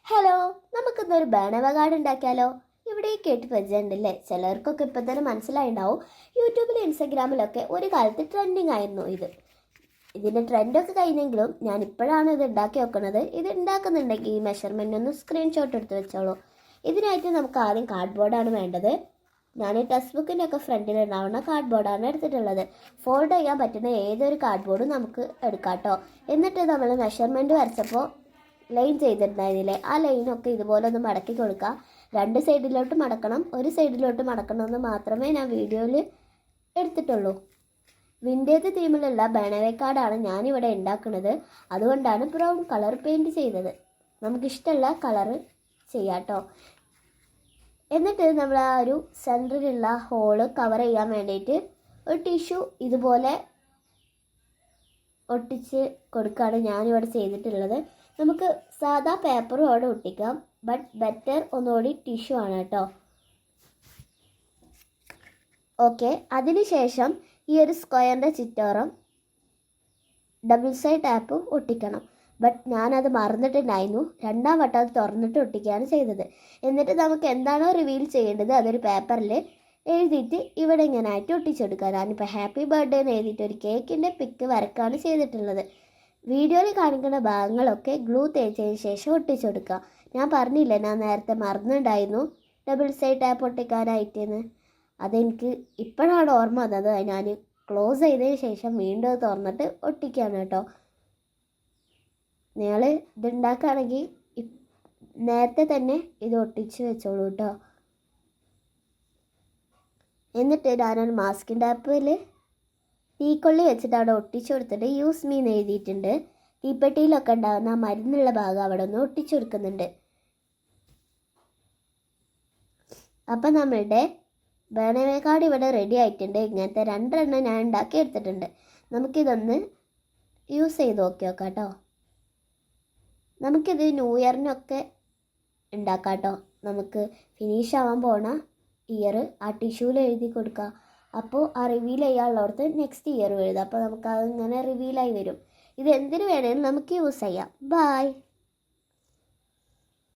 Hello, നമുക്കിന്നൊരു ബേണവ card ഉണ്ടാക്കിയാലോ? ഇവിടെ കേട്ട് പരിചയമുണ്ടല്ലേ? ചിലർക്കൊക്കെ ഇപ്പം തന്നെ മനസ്സിലായിണ്ടാവും. യൂട്യൂബിലും ഇൻസ്റ്റഗ്രാമിലൊക്കെ ഒരു കാലത്ത് ട്രെൻഡിങ് ആയിരുന്നു ഇതിൻ്റെ ട്രെൻഡൊക്കെ കഴിഞ്ഞെങ്കിലും ഞാൻ ഇപ്പോഴാണ് ഇത് ഉണ്ടാക്കി വെക്കുന്നത്. ഇത് ഉണ്ടാക്കുന്നുണ്ടെങ്കിൽ ഈ മെഷർമെൻ്റ് ഒന്ന് സ്ക്രീൻഷോട്ട് എടുത്ത് വെച്ചോളൂ. ഇതിനായിട്ട് നമുക്ക് ആദ്യം കാർഡ് ബോർഡാണ് വേണ്ടത്. ഞാൻ ടെക്സ്റ്റ് ബുക്കിൻ്റെ ഒക്കെ ഫ്രണ്ടിൽ ഉണ്ടാവുന്ന കാർഡ് ബോർഡാണ് എടുത്തിട്ടുള്ളത്. ഫോൾഡ് ചെയ്യാൻ പറ്റുന്ന ഏതൊരു കാർഡ് ബോർഡും നമുക്ക് എടുക്കാം കേട്ടോ. എന്നിട്ട് നമ്മൾ മെഷർമെൻറ്റ് വരച്ചപ്പോൾ ലൈൻ ചെയ്തിട്ടുണ്ടായിരുന്നില്ലേ, ആ ലൈനൊക്കെ ഇതുപോലെ ഒന്ന് മടക്കി കൊടുക്കുക. രണ്ട് സൈഡിലോട്ട് മടക്കണം, ഒരു സൈഡിലോട്ട് മടക്കണമെന്ന് മാത്രമേ ഞാൻ വീഡിയോയിൽ എടുത്തിട്ടുള്ളൂ. വിൻറ്റേജ് തീമിലുള്ള ബേണവേ കാർഡാണ് ഞാനിവിടെ ഉണ്ടാക്കുന്നത്. അതുകൊണ്ടാണ് ബ്രൗൺ കളർ പെയിൻറ് ചെയ്തത്. നമുക്കിഷ്ടമുള്ള കളറ് ചെയ്യാം കേട്ടോ. എന്നിട്ട് നമ്മൾ ആ ഒരു സെൻറ്ററിലുള്ള ഹോള് കവർ ചെയ്യാൻ വേണ്ടിയിട്ട് ഒരു ടിഷ്യൂ ഇതുപോലെ ഒട്ടിച്ച് കൊടുക്കുകയാണ് ഞാനിവിടെ ചെയ്തിട്ടുള്ളത്. നമുക്ക് സാധാ പേപ്പറും അവിടെ ഒട്ടിക്കാം, ബട്ട് ബെറ്റർ ഒന്നുകൂടി ടിഷ്യൂ ആണ് കേട്ടോ. ഓക്കെ, അതിനുശേഷം ഈ ഒരു സ്ക്വയറിൻ്റെ ചുറ്റോറം ഡബിൾ സൈഡ് ടാപ്പ് ഒട്ടിക്കണം. ബട്ട് ഞാനത് മറന്നിട്ടുണ്ടായിരുന്നു. രണ്ടാം വട്ടം അത് തുറന്നിട്ട് ഒട്ടിക്കുകയാണ് ചെയ്തത്. എന്നിട്ട് നമുക്ക് എന്താണോ റിവീൽ ചെയ്യേണ്ടത് അതൊരു പേപ്പറിൽ എഴുതിയിട്ട് ഇവിടെ ഇങ്ങനായിട്ട് ഒട്ടിച്ചെടുക്കുക. ഞാനിപ്പോൾ ഹാപ്പി ബർത്ത്ഡേ എന്ന് എഴുതിയിട്ട് ഒരു കേക്കിൻ്റെ പിക്ക് വരക്കാണ് ചെയ്തിട്ടുള്ളത്. വീഡിയോയിൽ കാണിക്കുന്ന ഭാഗങ്ങളൊക്കെ ഗ്ലൂ തേച്ചതിന് ശേഷം ഒട്ടിച്ചെടുക്കുക. ഞാൻ പറഞ്ഞില്ല, ഞാൻ നേരത്തെ മറന്നിട്ടുണ്ടായിരുന്നു ഡബിൾ സൈഡ് ടാപ്പ് ഒട്ടിക്കാനായിട്ടെന്ന്. അതെനിക്ക് ഇപ്പോഴാണ് ഓർമ്മ വന്നത്. ഞാൻ ക്ലോസ് ചെയ്തതിന് ശേഷം വീണ്ടും അത് തുറന്നിട്ട് ഒട്ടിക്കുകയാണ് കേട്ടോ. നിങ്ങൾ ഇതുണ്ടാക്കുകയാണെങ്കിൽ നേരത്തെ തന്നെ ഇത് ഒട്ടിച്ച് വെച്ചോളൂ കേട്ടോ. എന്നിട്ട് ഞാനൊരു മാസ്കിൻ ടാപ്പിൽ തീക്കൊള്ളി വെച്ചിട്ട് അവിടെ ഒട്ടിച്ചു കൊടുത്തിട്ട് യൂസ് മീ എന്ന് എഴുതിയിട്ടുണ്ട്. തീപ്പെട്ടിയിലൊക്കെ ഉണ്ടാകുന്ന ആ മരുന്നുള്ള ഭാഗം അവിടെ ഒന്ന് ഒട്ടിച്ചു കൊടുക്കുന്നുണ്ട്. അപ്പം നമ്മളുടെ ബേണവേ കാർഡ് ഇവിടെ റെഡി ആയിട്ടുണ്ട്. ഇങ്ങനത്തെ രണ്ടെണ്ണം ഞാൻ ഉണ്ടാക്കി എടുത്തിട്ടുണ്ട്. നമുക്കിതൊന്ന് യൂസ് ചെയ്ത് നോക്കാം കേട്ടോ. നമുക്കിത് ന്യൂ ഇയറിനൊക്കെ ഉണ്ടാക്കാം കേട്ടോ. നമുക്ക് ഫിനിഷ് ആവാൻ പോണ ഇയർ ആ ടിഷ്യൂവിൽ എഴുതി കൊടുക്കുക. അപ്പോൾ ആ റിവീൽ ചെയ്യാനുള്ളവർക്ക് നെക്സ്റ്റ് ഇയർ എഴുതാം. അപ്പോൾ നമുക്ക് അതിങ്ങനെ റിവീലായി വരും. ഇത് എന്തിനു വേണമെങ്കിലും നമുക്ക് യൂസ് ചെയ്യാം. ബൈ.